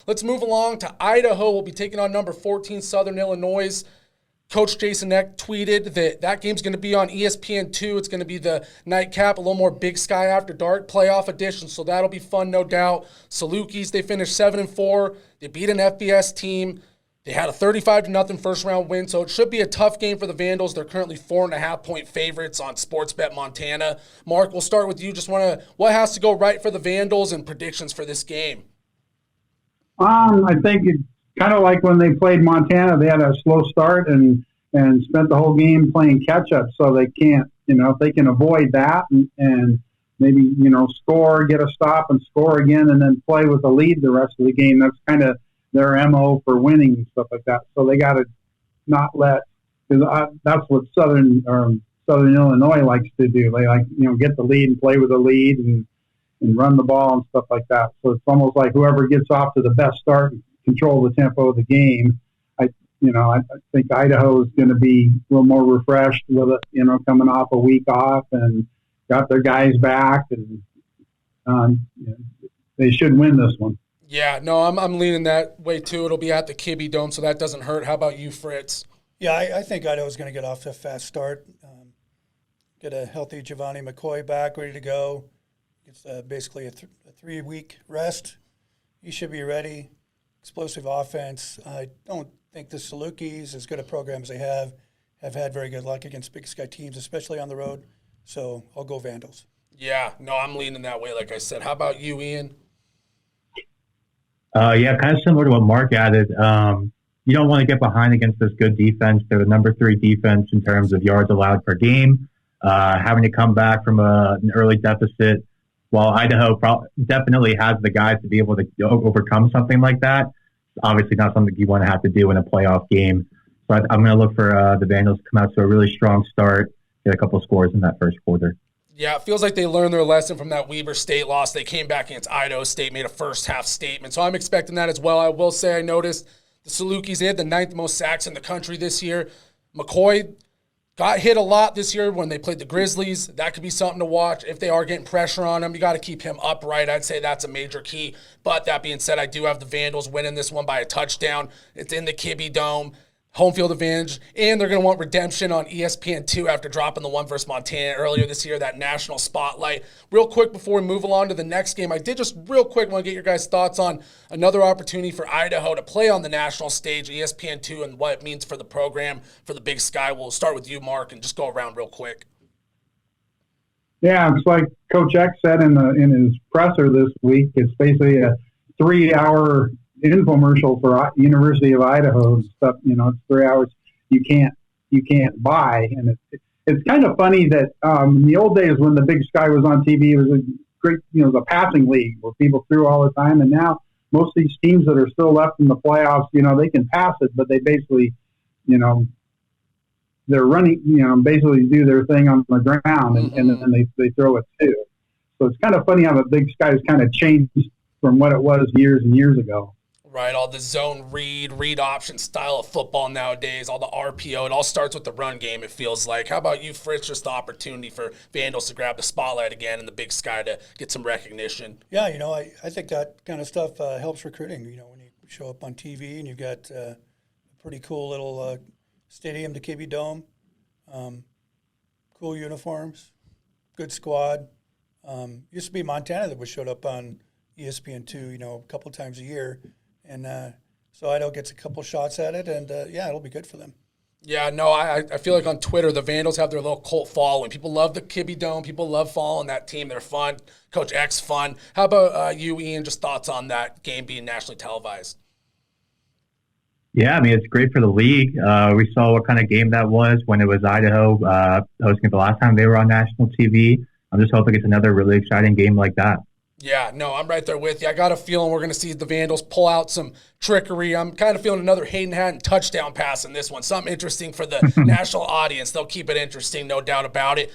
Let's move along to Idaho. We'll be taking on number 14 Southern Illinois. Coach Jason Eck tweeted that game's going to be on ESPN2. It's going to be the nightcap, a little more Big Sky After Dark playoff edition, so that'll be fun, no doubt. Salukis, they finished 7-4. They beat an FBS team. They had a 35-0 first-round win, so it should be a tough game for the Vandals. They're currently 4.5-point favorites on Sportsbet Montana. Mark, we'll start with you. What has to go right for the Vandals and predictions for this game? I think it's kind of like when they played Montana. They had a slow start and spent the whole game playing catch-up, so they can't, if they can avoid that and maybe, score, get a stop and score again and then play with a lead the rest of the game, that's kind of their MO for winning and stuff like that. So they got to not let – that's what Southern Illinois likes to do. They like, get the lead and play with the lead and run the ball and stuff like that. So it's almost like whoever gets off to the best start and control the tempo of the game. I think Idaho is going to be a little more refreshed with it, coming off a week off and got their guys back, and they should win this one. Yeah, no, I'm leaning that way too. It'll be at the Kibbe Dome, so that doesn't hurt. How about you, Fritz? Yeah, I think Idaho's going to get off to a fast start. Get a healthy Giovanni McCoy back, ready to go. It's basically a 3-week rest. He should be ready. Explosive offense. I don't think the Salukis, as good a program as they have had very good luck against Big Sky teams, especially on the road. So I'll go Vandals. Yeah, no, I'm leaning that way, like I said. How about you, Ian? Yeah, kind of similar to what Mark added. You don't want to get behind against this good defense. They're the number 3 defense in terms of yards allowed per game. Having to come back from an early deficit, while Idaho definitely has the guys to be able to overcome something like that, it's obviously not something you want to have to do in a playoff game. So I'm going to look for the Vandals to come out to a really strong start, get a couple scores in that first quarter. Yeah, it feels like they learned their lesson from that Weber State loss. They came back against Idaho State, made a first-half statement. So I'm expecting that as well. I will say I noticed the Salukis, they had the 9th most sacks in the country this year. McCoy got hit a lot this year when they played the Grizzlies. That could be something to watch. If they are getting pressure on him, you got to keep him upright. I'd say that's a major key. But that being said, I do have the Vandals winning this one by a touchdown. It's in the Kibbe Dome. Home field advantage, and they're going to want redemption on ESPN2 after dropping the one versus Montana earlier this year, that national spotlight. Real quick before we move along to the next game, I did just real quick want to get your guys' thoughts on another opportunity for Idaho to play on the national stage, ESPN2, and what it means for the program, for the Big Sky. We'll start with you, Mark, and just go around real quick. Yeah, it's like Coach X said in his presser this week. It's basically a 3-hour infomercial for University of Idaho and stuff. It's 3 hours you can't buy, and it's kind of funny that in the old days when the Big Sky was on TV, it was a great, the passing league where people threw all the time, and now most of these teams that are still left in the playoffs, they can pass it, but they basically, they're running, basically do their thing on the ground, and then they throw it too. So it's kind of funny how the Big Sky has kind of changed from what it was years and years ago. Right, all the zone read option style of football nowadays, all the RPO, it all starts with the run game, it feels like. How about you, Fritz? Just the opportunity for Vandals to grab the spotlight again and the Big Sky to get some recognition. Yeah, I think that kind of stuff helps recruiting. When you show up on TV and you've got a pretty cool little stadium, the Kibbe Dome, cool uniforms, good squad. Used to be Montana that was showed up on ESPN2, a couple times a year. And so Idaho gets a couple shots at it, and, it'll be good for them. Yeah, no, I feel like on Twitter, the Vandals have their little cult following. People love the Kibbe Dome. People love following that team. They're fun. Coach X, fun. How about you, Ian, just thoughts on that game being nationally televised? Yeah, it's great for the league. We saw what kind of game that was when it was Idaho hosting it the last time they were on national TV. I'm just hoping it's another really exciting game like that. Yeah, no, I'm right there with you. I got a feeling we're going to see the Vandals pull out some trickery. I'm kind of feeling another Hayden Hatton touchdown pass in this one. Something interesting for the national audience. They'll keep it interesting, no doubt about it.